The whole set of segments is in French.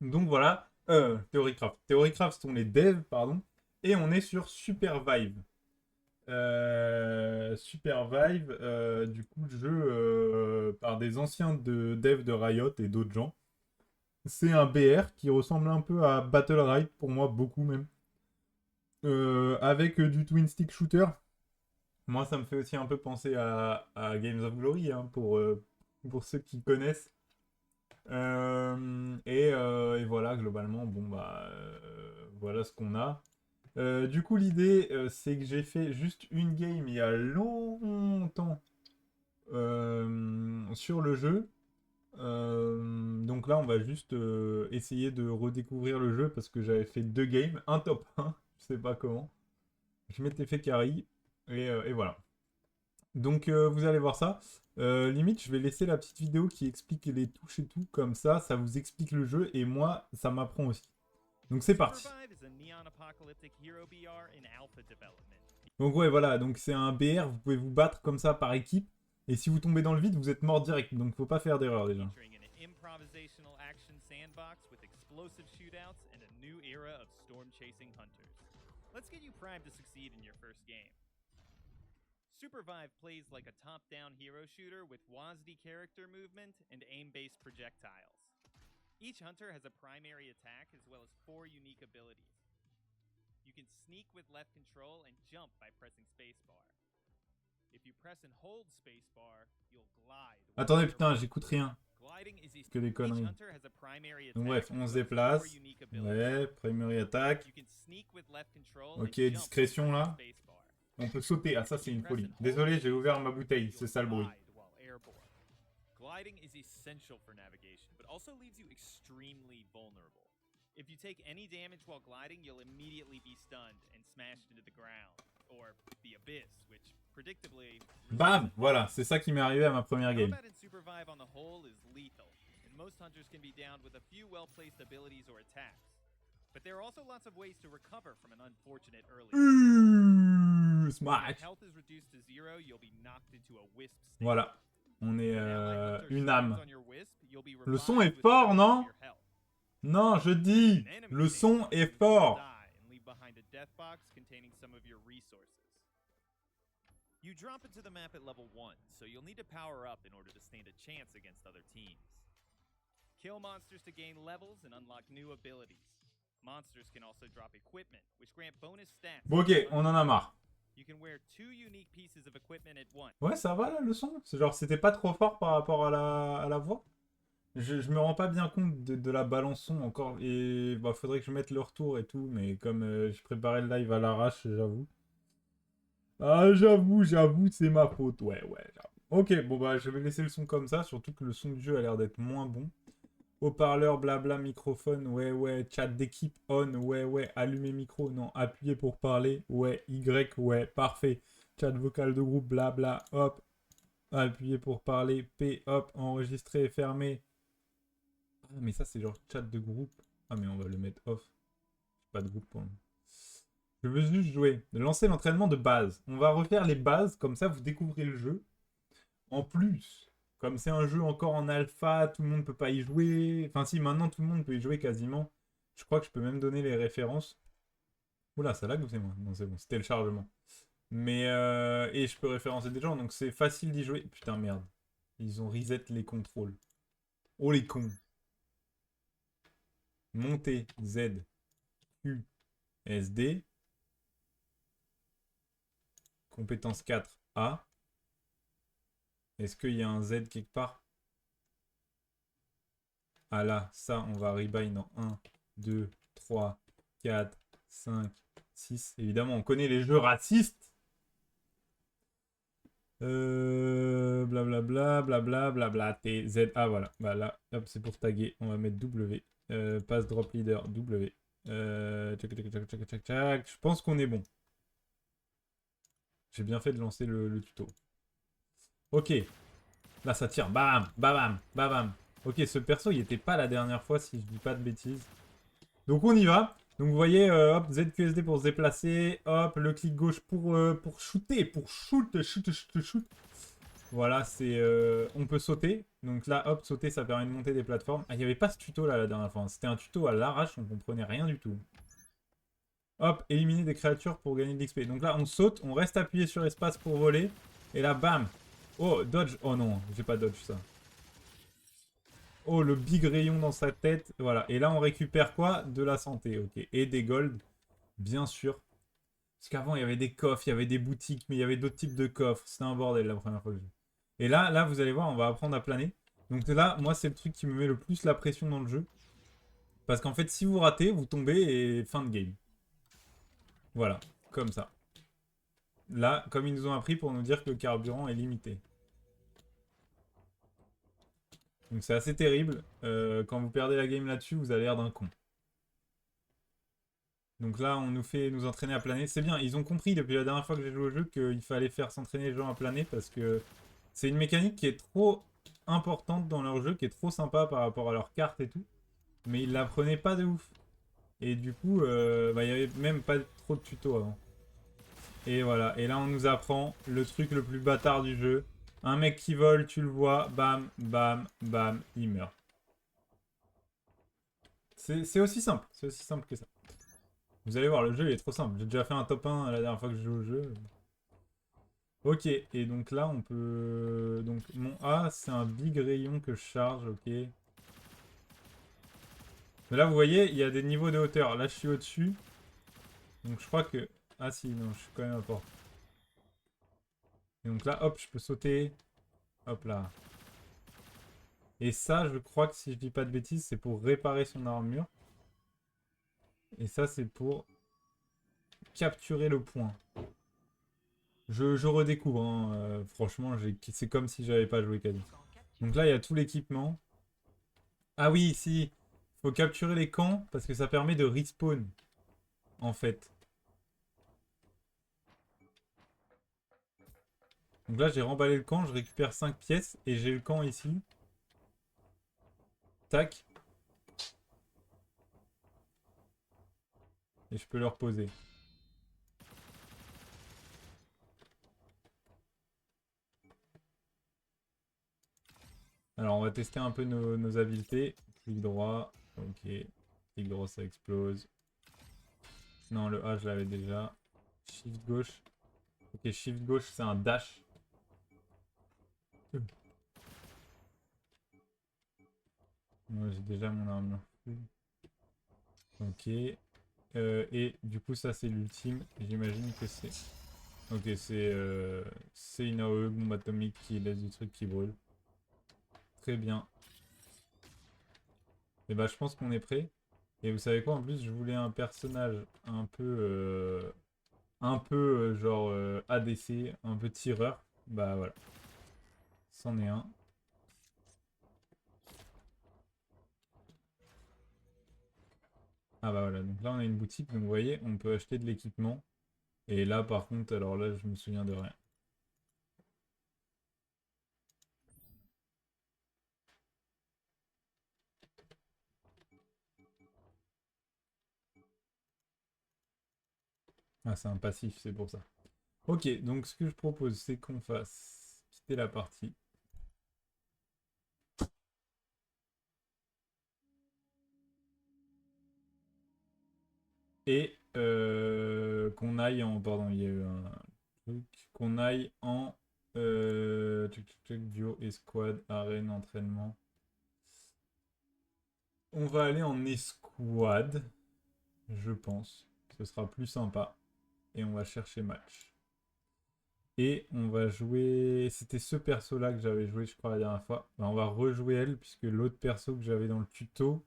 Donc voilà, Theorycraft. Theorycraft sont les devs, pardon. Et on est sur Supervive. Supervive, du coup, le jeu par des anciens devs de Riot et d'autres gens. C'est un BR qui ressemble un peu à Battle Right, pour moi, beaucoup même. Avec du twin stick shooter. Moi, ça me fait aussi un peu penser à Games of Glory, hein, pour ceux qui connaissent. Et voilà, globalement, bon, bah, voilà ce qu'on a. Du coup, l'idée, c'est que j'ai fait juste une game il y a longtemps sur le jeu. Donc là, on va juste essayer de redécouvrir le jeu parce que j'avais fait deux games, un top 1, je sais pas comment. Je m'étais fait carry et voilà. Donc vous allez voir ça. Limite, je vais laisser la petite vidéo qui explique les touches et tout, comme ça vous explique le jeu et moi, ça m'apprend aussi. Donc c'est parti. Donc ouais, voilà, donc c'est un BR, vous pouvez vous battre comme ça par équipe. Et si vous tombez dans le vide, vous êtes mort direct, donc faut pas faire d'erreur déjà. Let's get you primed to succeed in your first game. Supervive plays like a top-down hero shooter with WASD character movement and aim-based projectiles. Each hunter has a primary attack as well as 4 unique abilities. You can sneak with left control and jump by pressing spacebar. If you press and hold spacebar, you'll glide. Attendez, putain, j'écoute rien. Que des conneries. Donc bref, on se déplace. Ouais, primary attack. Ok, discrétion là. On peut sauter. Ah, ça c'est une folie. Désolé, j'ai ouvert ma bouteille. C'est ça le bruit. Gliding is essential for navigation, but also leaves you extremely vulnerable. If you take any damage while gliding, you'll immediately be stunned and smashed into the ground, or the abyss, which predictably. Bam! Voilà, c'est ça qui m'est arrivé à ma première game. Combat in Supervive on the whole is lethal, and most hunters can be downed with a few well-placed abilities or attacks. But there are also lots of ways to recover from an unfortunate early. Smash! Health is reduced to 0, you'll be knocked into a wisp state. Voilà. On est une âme. Le son est fort, non? Non, je dis, le son est fort. You drop into the map at level 1, so you'll need to power up in order to stand a chance against other teams. Kill monsters to gain levels and unlock new abilities. Monsters can also drop equipment, which grant bonus stats. Bon, ok, on en a marre. You can wear 2 unique pieces of equipment at once. Ouais, ça va là, le son? C'est genre, c'était pas trop fort par rapport à la voix? Je me rends pas bien compte de la balance son encore. Et bah, faudrait que je mette le retour et tout. Mais comme je préparais le live à l'arrache, j'avoue. Ah, j'avoue, c'est ma faute. Ouais, j'avoue. Ok, bon bah, je vais laisser le son comme ça. Surtout que le son du jeu a l'air d'être moins bon. Haut-parleur, blabla, microphone, ouais, chat d'équipe on, ouais, allumer micro, non, appuyer pour parler, ouais, Y, ouais, parfait. Chat vocal de groupe, blabla, hop, appuyer pour parler, P, hop, enregistrer et fermer. Ah, mais ça, c'est genre chat de groupe. Ah, mais on va le mettre off. Pas de groupe pour nous. Je veux juste jouer. Lancer l'entraînement de base. On va refaire les bases, comme ça vous découvrez le jeu. En plus, comme c'est un jeu encore en alpha, tout le monde peut pas y jouer. Enfin si, maintenant tout le monde peut y jouer quasiment. Je crois que je peux même donner les références. Oula, ça lag ou c'est moi? Non, c'est bon, c'était le chargement. Mais et je peux référencer des gens, donc c'est facile d'y jouer. Putain, merde. Ils ont reset les contrôles. Oh les cons. Montée, Z, Q, S, D. Compétence 4, A. Est-ce qu'il y a un Z quelque part? Ah là, ça, on va rebind dans 1, 2, 3, 4, 5, 6. Évidemment, on connaît les jeux racistes. Blablabla, T, Z. Ah voilà, bah là, hop, c'est pour taguer. On va mettre W. Pass drop leader, W. Tchac. Je pense qu'on est bon. J'ai bien fait de lancer le tuto. Ok. Là, ça tire. Bam, bam. Ok, ce perso, il était pas la dernière fois, si je dis pas de bêtises. Donc, on y va. Donc, vous voyez, hop, ZQSD pour se déplacer. Hop, le clic gauche pour shooter. Pour shoot. Voilà, c'est... on peut sauter. Donc là, hop, sauter, ça permet de monter des plateformes. Ah, il n'y avait pas ce tuto là la dernière fois. C'était un tuto à l'arrache, on comprenait rien du tout. Hop, éliminer des créatures pour gagner de l'XP. Donc là, on saute, on reste appuyé sur espace pour voler. Et là, bam. Oh, dodge. Oh non, j'ai pas dodge ça. Oh, le big rayon dans sa tête. Voilà. Et là, on récupère quoi? De la santé, ok. Et des gold, bien sûr. Parce qu'avant, il y avait des coffres, il y avait des boutiques, mais il y avait d'autres types de coffres. C'était un bordel la première fois que j'ai vu. Et là, vous allez voir, on va apprendre à planer. Donc là, moi, c'est le truc qui me met le plus la pression dans le jeu. Parce qu'en fait, si vous ratez, vous tombez et fin de game. Voilà, comme ça. Là, comme ils nous ont appris pour nous dire que le carburant est limité. Donc c'est assez terrible. Quand vous perdez la game là-dessus, vous avez l'air d'un con. Donc là, on nous fait nous entraîner à planer. C'est bien, ils ont compris depuis la dernière fois que j'ai joué au jeu qu'il fallait faire s'entraîner les gens à planer parce que c'est une mécanique qui est trop importante dans leur jeu, qui est trop sympa par rapport à leur carte et tout. Mais ils la prenaient pas de ouf. Et du coup, bah, il y avait même pas trop de tutos avant. Et voilà, et là on nous apprend le truc le plus bâtard du jeu. Un mec qui vole, tu le vois, bam, bam, bam, il meurt. C'est aussi simple que ça. Vous allez voir, le jeu il est trop simple. J'ai déjà fait un top 1 la dernière fois que je joue au jeu. Ok, et donc là on peut... Donc mon A c'est un big rayon que je charge, ok. Mais là vous voyez, il y a des niveaux de hauteur. Là je suis au-dessus. Donc je crois que... Ah si, non, je suis quand même à porte. Et donc là, hop, je peux sauter. Hop là. Et ça, je crois que si je dis pas de bêtises, c'est pour réparer son armure. Et ça, c'est pour capturer le point. Je redécouvre, hein. Franchement, c'est comme si j'avais pas joué quasi. Donc là, il y a tout l'équipement. Ah oui, si. Faut capturer les camps parce que ça permet de respawn. En fait. Donc là, j'ai remballé le camp, je récupère 5 pièces et j'ai le camp ici. Tac. Et je peux le reposer. Alors, on va tester un peu nos habiletés. Clic droit. Ok. Clic droit, ça explose. Non, le A, je l'avais déjà. Shift gauche. Ok, shift gauche, c'est un dash. Moi, j'ai déjà mon armure. Ok. Et du coup, ça, c'est l'ultime. J'imagine que c'est... Ok, c'est une AOE, bombe atomique qui laisse du truc qui brûle. Très bien. Et bah, je pense qu'on est prêt. Et vous savez quoi, en plus, je voulais un personnage un peu... genre ADC, un peu tireur. Bah voilà. C'en est un. Ah bah voilà, donc là on a une boutique, donc vous voyez, on peut acheter de l'équipement. Et là par contre, alors là je me souviens de rien. Ah c'est un passif, c'est pour ça. Ok, donc ce que je propose, c'est qu'on fasse quitter la partie. Et qu'on aille en... Pardon, il y a eu un truc. Qu'on aille en... duo, escouade, arène, entraînement. On va aller en escouade, je pense. Ce sera plus sympa. Et on va chercher match. Et on va jouer... C'était ce perso-là que j'avais joué, je crois, la dernière fois. Ben, on va rejouer elle, puisque l'autre perso que j'avais dans le tuto,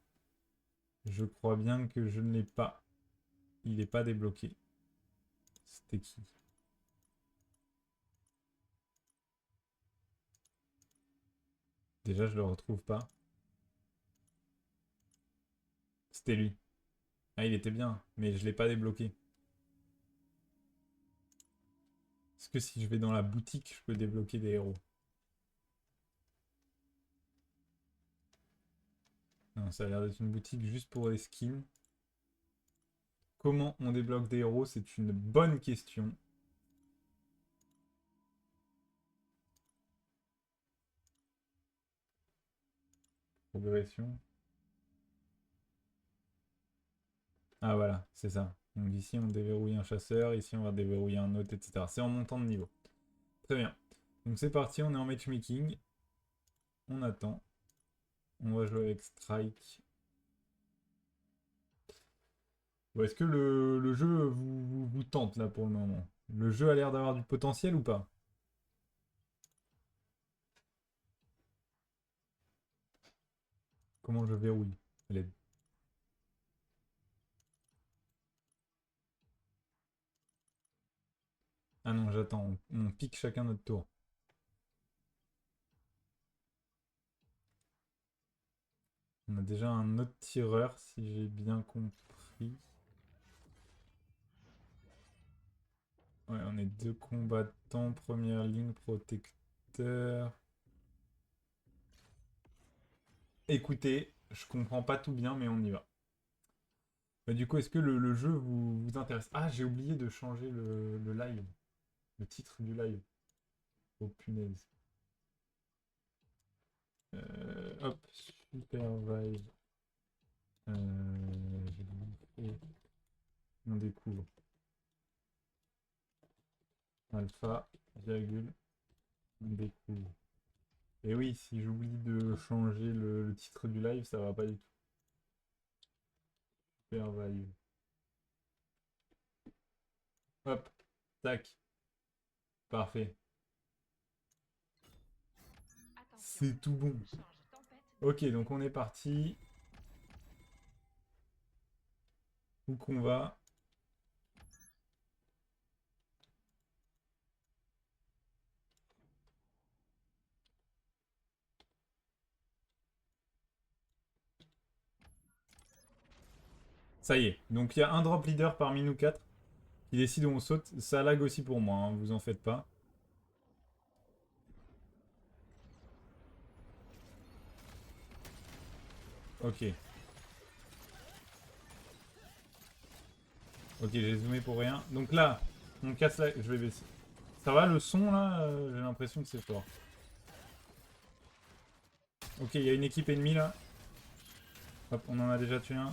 je crois bien que je ne l'ai pas. Il n'est pas débloqué. C'était qui? Déjà, je le retrouve pas. C'était lui. Ah, il était bien, mais je l'ai pas débloqué. Est-ce que si je vais dans la boutique, je peux débloquer des héros? Non, ça a l'air d'être une boutique juste pour les skins. Comment on débloque des héros? C'est une bonne question. Progression. Ah voilà, c'est ça. Donc ici on déverrouille un chasseur, ici on va déverrouiller un autre, etc. C'est en montant de niveau. Très bien. Donc c'est parti, on est en matchmaking. On attend. On va jouer avec Strike. Ou est-ce que le jeu vous tente là pour le moment? Le jeu a l'air d'avoir du potentiel ou pas? Comment je verrouille? L'aide. Ah non, j'attends. On pique chacun notre tour. On a déjà un autre tireur, si j'ai bien compris. Ouais, on est deux combattants, première ligne, protecteur. Écoutez, je comprends pas tout bien, mais on y va. Bah, du coup, est-ce que le jeu vous intéresse? Ah, j'ai oublié de changer le live. Le titre du live. Oh punaise. Hop, supervise. Et on découvre. Alpha, virgule, on découvre. Et oui, si j'oublie de changer le titre du live, ça va pas du tout. Supervise. Hop, tac, parfait. C'est tout bon. Ok, donc on est parti. Où qu'on va? Ça y est. Donc il y a un drop leader parmi nous quatre qui décide où on saute. Ça lag aussi pour moi, hein, vous en faites pas. Ok. Ok, j'ai zoomé pour rien. Donc là, on casse la... Je vais baisser. Ça va le son là? J'ai l'impression que c'est fort. Ok, il y a une équipe ennemie là. Hop, on en a déjà tué un.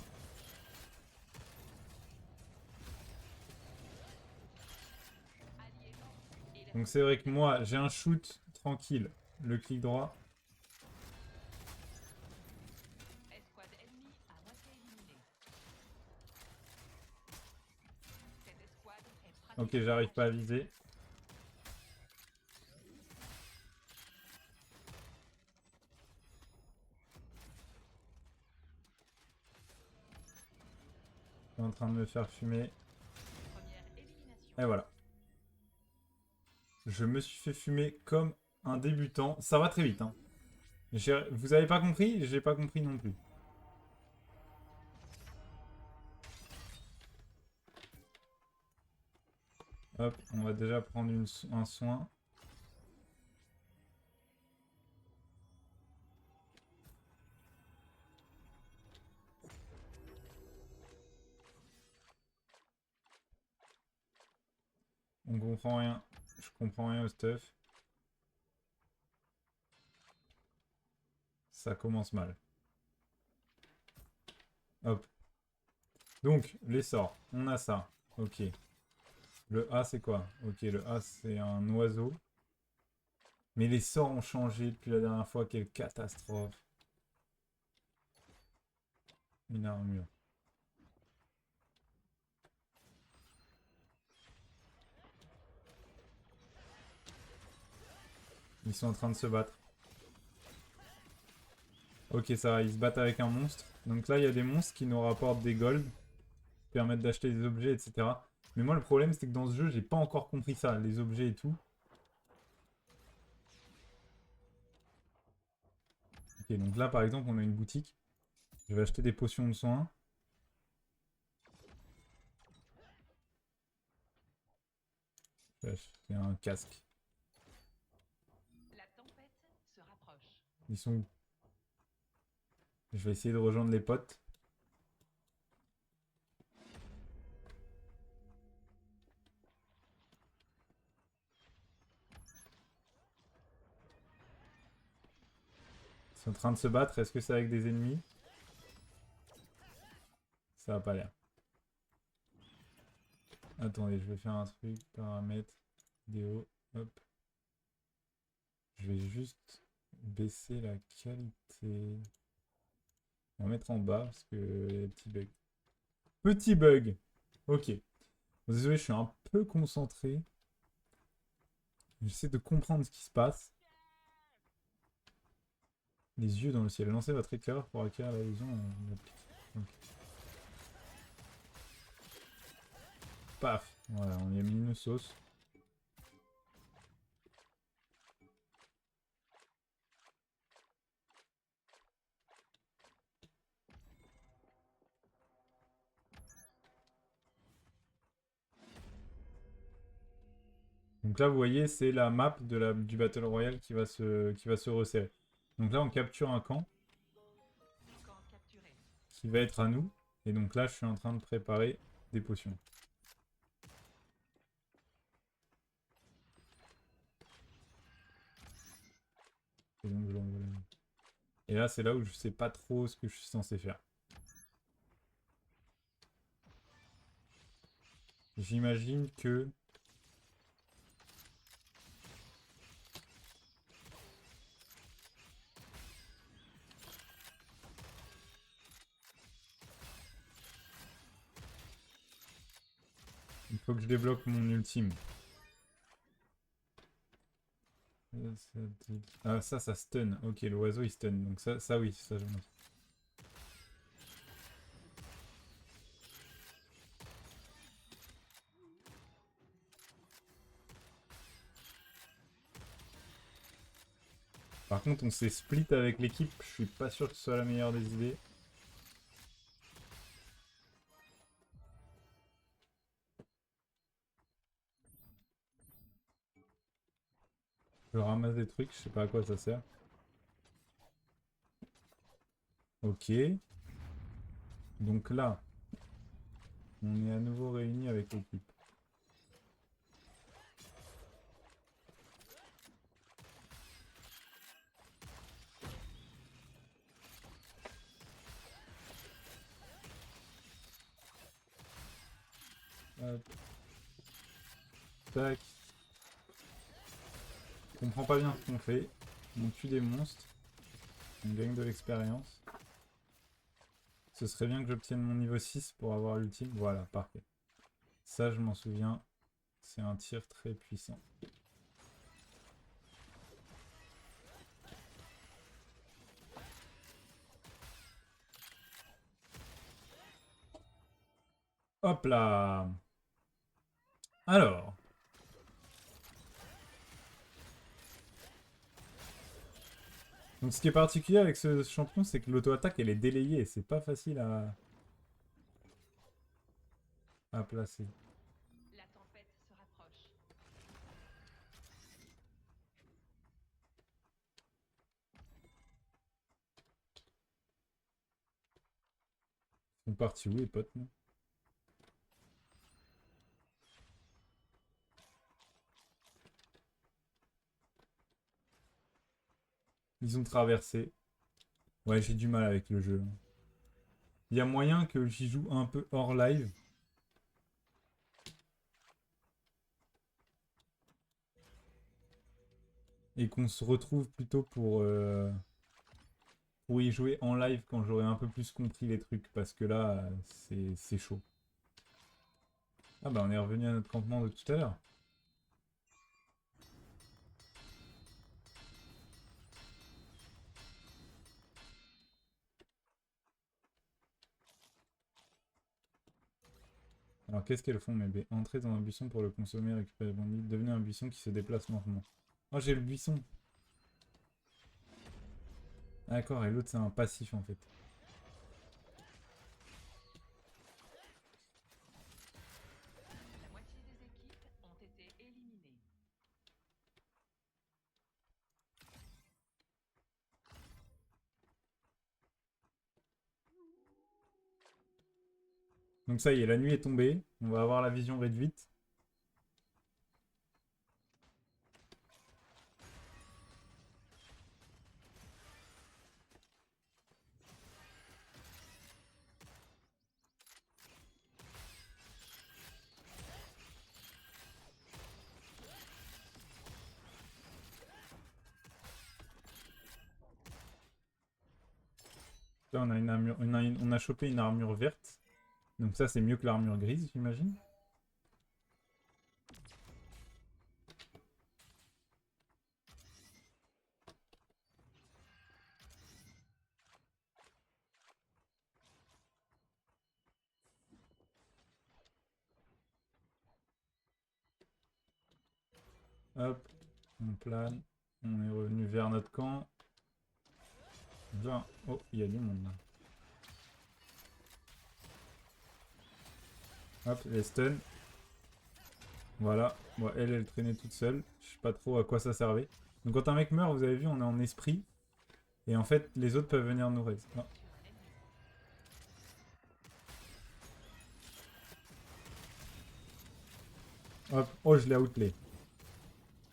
Donc c'est vrai que moi, j'ai un shoot tranquille. Le clic droit. Ok, j'arrive pas à viser. Je suis en train de me faire fumer. Et voilà. Je me suis fait fumer comme un débutant. Ça va très vite, hein. Vous avez pas compris? J'ai pas compris non plus. Hop, on va déjà prendre un soin. On comprend rien. Je comprends rien au stuff. Ça commence mal. Hop. Donc, les sorts. On a ça. Ok. Le A, c'est quoi? Ok, le A, c'est un oiseau. Mais les sorts ont changé depuis la dernière fois. Quelle catastrophe. Une armure. Ils sont en train de se battre. Ok, ça va. Ils se battent avec un monstre. Donc là, il y a des monstres qui nous rapportent des golds. Qui permettent d'acheter des objets, etc. Mais moi, le problème, c'est que dans ce jeu, j'ai pas encore compris ça. Les objets et tout. Ok, donc là, par exemple, on a une boutique. Je vais acheter des potions de soins. Je vais acheter un casque. Ils sont où? Je vais essayer de rejoindre les potes. Ils sont en train de se battre. Est-ce que c'est avec des ennemis? Ça a pas l'air. Attendez, je vais faire un truc. Paramètres. Vidéo. Hop. Je vais juste baisser la qualité. On va mettre en bas parce que il y a des petits bugs. Petit bug. Ok. Désolé, je suis un peu concentré. J'essaie de comprendre ce qui se passe. Les yeux dans le ciel. Lancez votre éclaireur pour acquérir la vision. Ok. Paf. Voilà, on y a mis une sauce. Donc là, vous voyez, c'est la map du Battle Royale qui va se resserrer. Donc là, on capture un camp qui va être à nous. Et donc là, je suis en train de préparer des potions. Et donc, et là, c'est là où je sais pas trop ce que je suis censé faire. J'imagine que... il faut que je débloque mon ultime. Ah, ça stun. Ok, l'oiseau, il stun. Donc ça oui, ça je me... Par contre, on s'est split avec l'équipe. Je suis pas sûr que ce soit la meilleure des idées. Je ramasse des trucs, je sais pas à quoi ça sert. Ok. Donc là, on est à nouveau réunis avec l'équipe. Hop. Tac. Je comprends pas bien ce qu'on fait. On tue des monstres. On gagne de l'expérience. Ce serait bien que j'obtienne mon niveau 6 pour avoir l'ultime. Voilà, parfait. Ça, je m'en souviens. C'est un tir très puissant. Hop là. Alors. Donc ce qui est particulier avec ce champion, c'est que l'auto-attaque, elle est délayée. C'est pas facile à placer. La tempête se rapproche. Ils sont partis où les potes, non? Ils ont traversé. Ouais, j'ai du mal avec le jeu. Il y a moyen que j'y joue un peu hors live. Et qu'on se retrouve plutôt pour y jouer en live quand j'aurai un peu plus compris les trucs. Parce que là, c'est chaud. Ah bah on est revenu à notre campement de tout à l'heure. Alors qu'est-ce qu'elles font mes baies? Entrez dans un buisson pour le consommer, récupérer le bandit. Devenez un buisson qui se déplace lentement. Oh j'ai le buisson. D'accord, et l'autre c'est un passif en fait. La moitié des équipes ont été éliminées. Donc ça y est, la nuit est tombée. On va avoir la vision réduite. là, on a une armure, on a chopé une armure verte. Donc ça, c'est mieux que l'armure grise, j'imagine. Hop, on plane. On est revenu vers notre camp. Là. Oh, il y a du monde là. Hop, les stun. Voilà. Bon, elle traînait toute seule. Je sais pas trop à quoi ça servait. Donc quand un mec meurt, vous avez vu, on est en esprit. Et en fait, les autres peuvent venir nous raise. Ah. Hop. Oh, je l'ai outlé.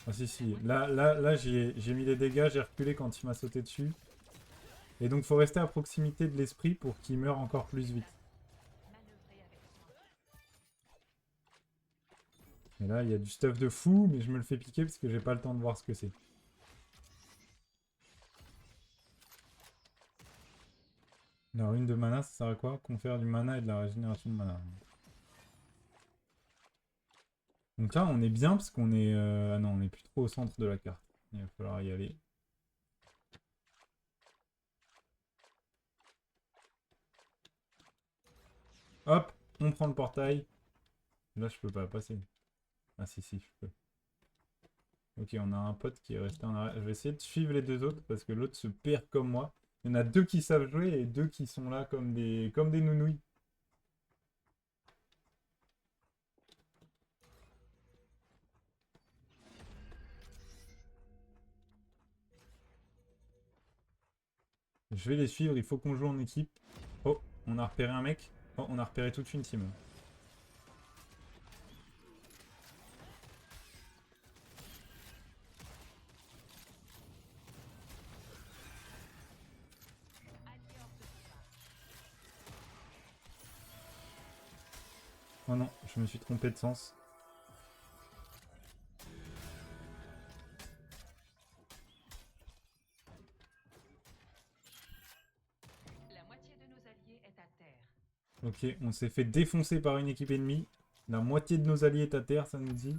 Ah si, si. Là j'ai mis des dégâts, j'ai reculé quand il m'a sauté dessus. Et donc faut rester à proximité de l'esprit pour qu'il meure encore plus vite. Et là, il y a du stuff de fou, mais je me le fais piquer parce que j'ai pas le temps de voir ce que c'est. La rune de mana, ça sert à quoi? Confère du mana et de la régénération de mana. Donc là, on est bien parce qu'on est... Ah non, on est plus trop au centre de la carte. Il va falloir y aller. Hop, on prend le portail. Là, je peux pas passer. Ah si, si, je peux. Ok, on a un pote qui est resté en arrière. Je vais essayer de suivre les deux autres parce que l'autre se perd comme moi. Il y en a deux qui savent jouer et deux qui sont là comme des nounouilles. Je vais les suivre, il faut qu'on joue en équipe. Oh, on a repéré un mec. Oh, on a repéré toute une team. Oh non, je me suis trompé de sens. La moitié de nos alliés est à terre. Ok, on s'est fait défoncer par une équipe ennemie. La moitié de nos alliés est à terre, ça nous dit.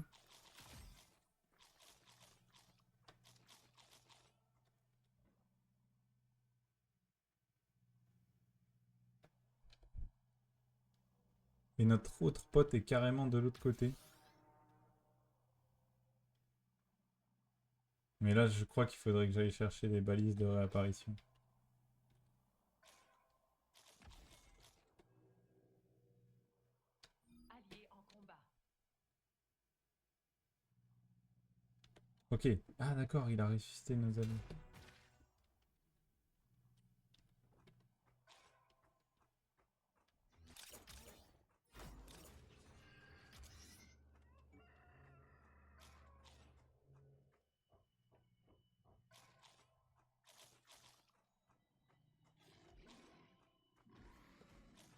Et notre autre pote est carrément de l'autre côté. Mais là, je crois qu'il faudrait que j'aille chercher les balises de réapparition. Alliés en combat. Ok. Ah d'accord, il a ressuscité nos alliés.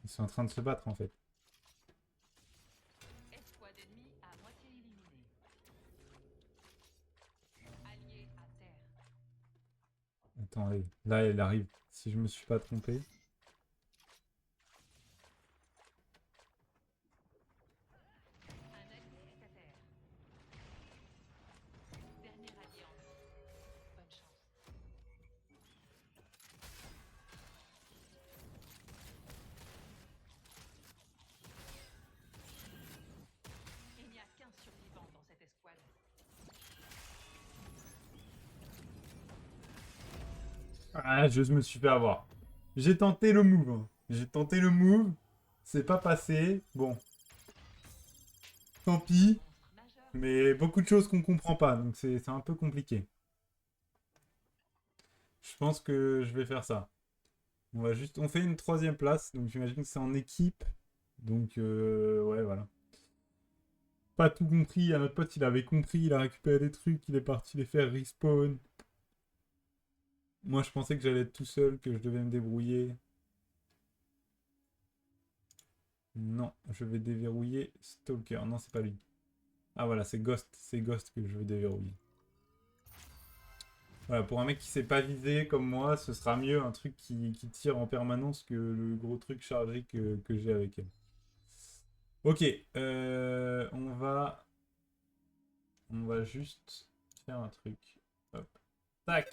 Ils sont en train de se battre en fait. Escouade ennemie à moitié éliminée. Alliés à terre. Attendez, là elle arrive. Si je me suis pas trompé. Un allié est à terre. Dernier allié en vie. Bonne chance. Il n'y a qu'un survivant dans cette escouade. Ah, je me suis fait avoir. J'ai tenté le move. Hein. J'ai tenté le move. C'est pas passé. Bon, tant pis. Monstre majeur. Mais beaucoup de choses qu'on comprend pas, donc c'est un peu compliqué. Je pense que je vais faire ça. On fait une troisième place, donc j'imagine que c'est en équipe. Donc ouais, voilà. Pas tout compris. À notre pote, il avait compris, il a récupéré des trucs, il est parti les faire respawn. Moi, je pensais que j'allais être tout seul, que je devais me débrouiller. Non, je vais déverrouiller Stalker. Non, c'est pas lui. Ah voilà, c'est Ghost que je veux déverrouiller. Voilà, pour un mec qui sait pas viser comme moi, ce sera mieux un truc qui tire en permanence que le gros truc chargé que j'ai avec elle. Ok, on va juste faire un truc. Hop. Tac.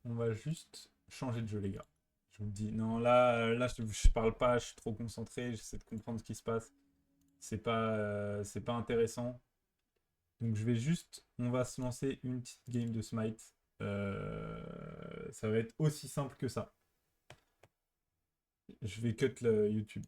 On va juste changer de jeu, les gars. Je vous le dis. Non, là je parle pas, je suis trop concentré, j'essaie de comprendre ce qui se passe. C'est pas intéressant. Donc je vais juste, on va se lancer une petite game de Smite. Ça va être aussi simple que ça. Je vais cut le YouTube.